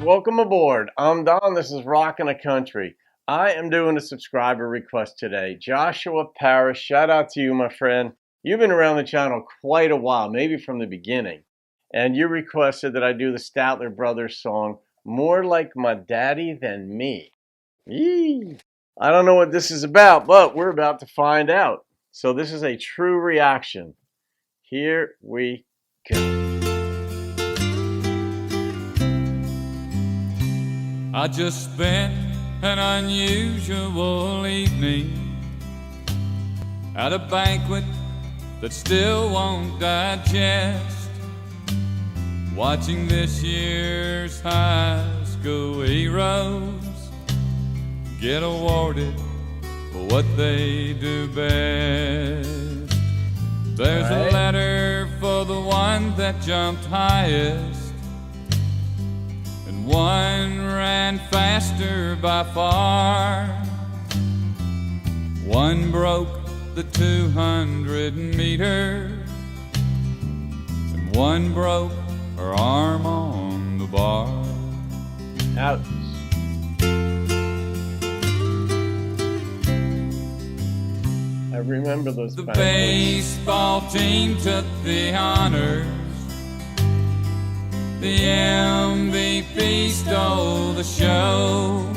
welcome aboard. I'm Don, this is Rockin' the Country. I am doing a subscriber request today. Joshua Parrish, shout out to you, my friend. You've been around the channel quite a while, maybe from the beginning. And you requested that I do the Statler Brothers song, More Like My Daddy Than Me. Yee. I don't know what this is about, but we're about to find out. So this is a true reaction. Here we go. I just spent an unusual evening at a banquet that still won't digest, watching this year's high school heroes get awarded for what they do best. There's a letter for the one that jumped highest, and one ran faster by far. One broke the 200 meter, and one broke her arm on the bar. Ouch. I remember those. The baseball team took the honors. The MVP stole the show.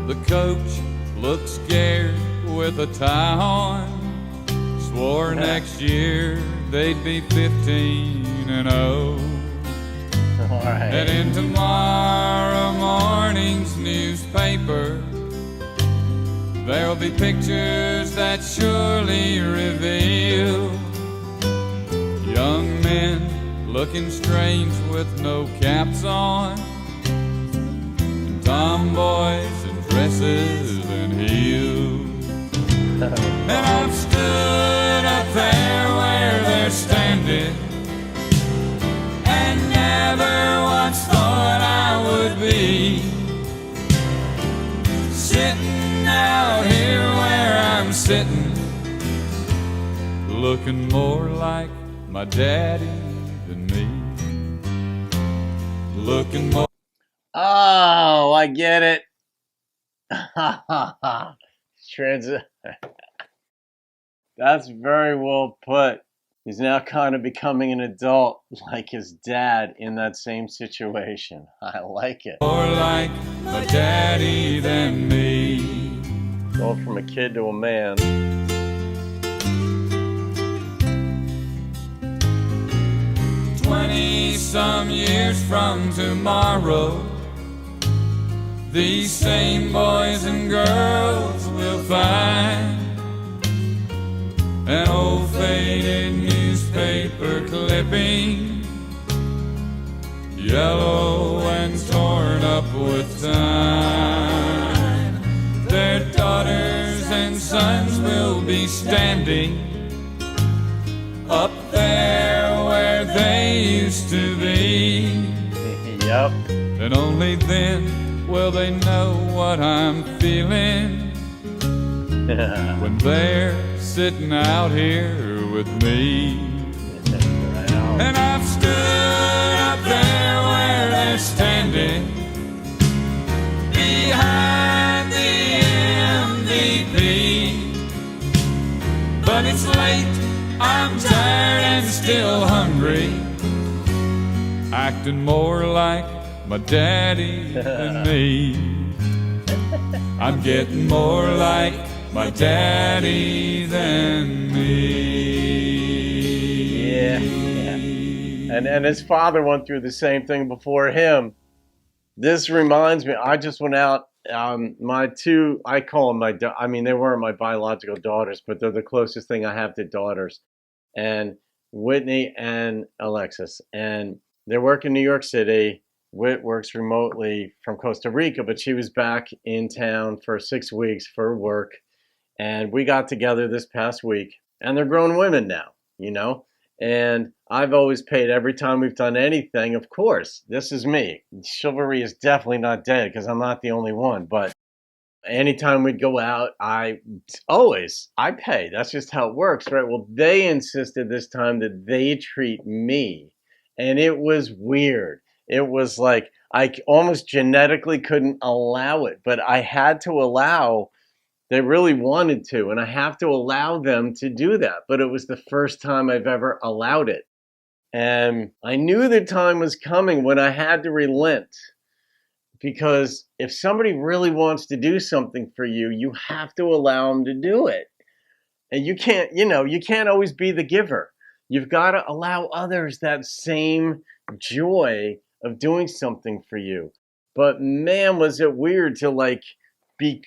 The coach looked scared with a tie on. Swore next year they'd be 15-0. And in tomorrow morning's newspaper, there'll be pictures that surely reveal young men looking strange with no caps on, and tomboys in dresses and heels. And I've stood up there where they're standing, and never once thought I would be sitting out here where I'm sitting, looking more like my daddy than me. Looking more. Oh, I get it. That's very well put. He's now kind of becoming an adult like his dad in that same situation. I like it. More like my daddy than me. Going from a kid to a man. 20-some years from tomorrow, these same boys and girls will find an old faded newspaper clipping, yellow and torn up with time. Their daughters and sons will be standing up there where they used to be. Yep. And only then will they know what I'm feeling when they're sitting out here with me. And I've stood up there where they're standing behind the MVP, but it's late, I'm tired and still hungry, acting more like my daddy than me. I'm getting more like my daddy than me. Yeah. And his father went through the same thing before him. This reminds me, I just went out, my two, I call them I mean, they weren't my biological daughters, but they're the closest thing I have to daughters. And Whitney and Alexis. And they work in New York City. Whit works remotely from Costa Rica, but she was back in town for 6 weeks for work. And we got together this past week. And they're grown women now, you know. And I've always paid every time we've done anything, of course. This is me. Chivalry is definitely not dead because I'm not the only one. But anytime we'd go out, I pay. That's just how it works, right? Well, they insisted this time that they treat me. And it was weird. It was like, I almost genetically couldn't allow it, but I had to allow. They really wanted to, and I have to allow them to do that. But it was the first time I've ever allowed it. And I knew the time was coming when I had to relent. Because if somebody really wants to do something for you, you have to allow them to do it. And you can't always be the giver. You've got to allow others that same joy of doing something for you. But man, was it weird to be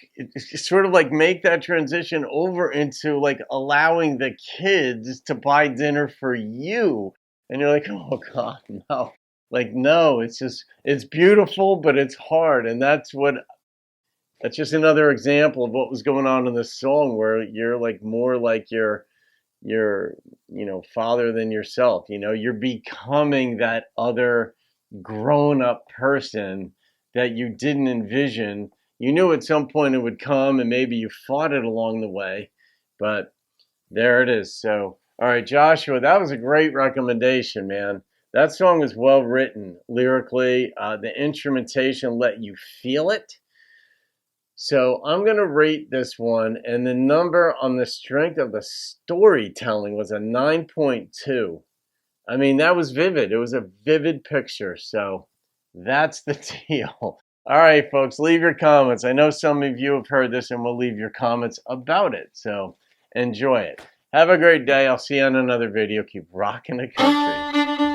sort of like make that transition over into like allowing the kids to buy dinner for you. And you're like, oh God, no. Like, no, it's beautiful, but it's hard. And that's just another example of what was going on in this song, where you're like more like your father than yourself. You're becoming that other grown up person that you didn't envision. You knew at some point it would come, and maybe you fought it along the way, but there it is. So, all right, Joshua, that was a great recommendation, man. That song is well written lyrically. The instrumentation let you feel it. So I'm going to rate this one, and the number on the strength of the storytelling was a 9.2. I mean, that was vivid. It was a vivid picture. So that's the deal. All right, folks, leave your comments. I know some of you have heard this and will leave your comments about it. So enjoy it. Have a great day. I'll see you on another video. Keep rocking the country.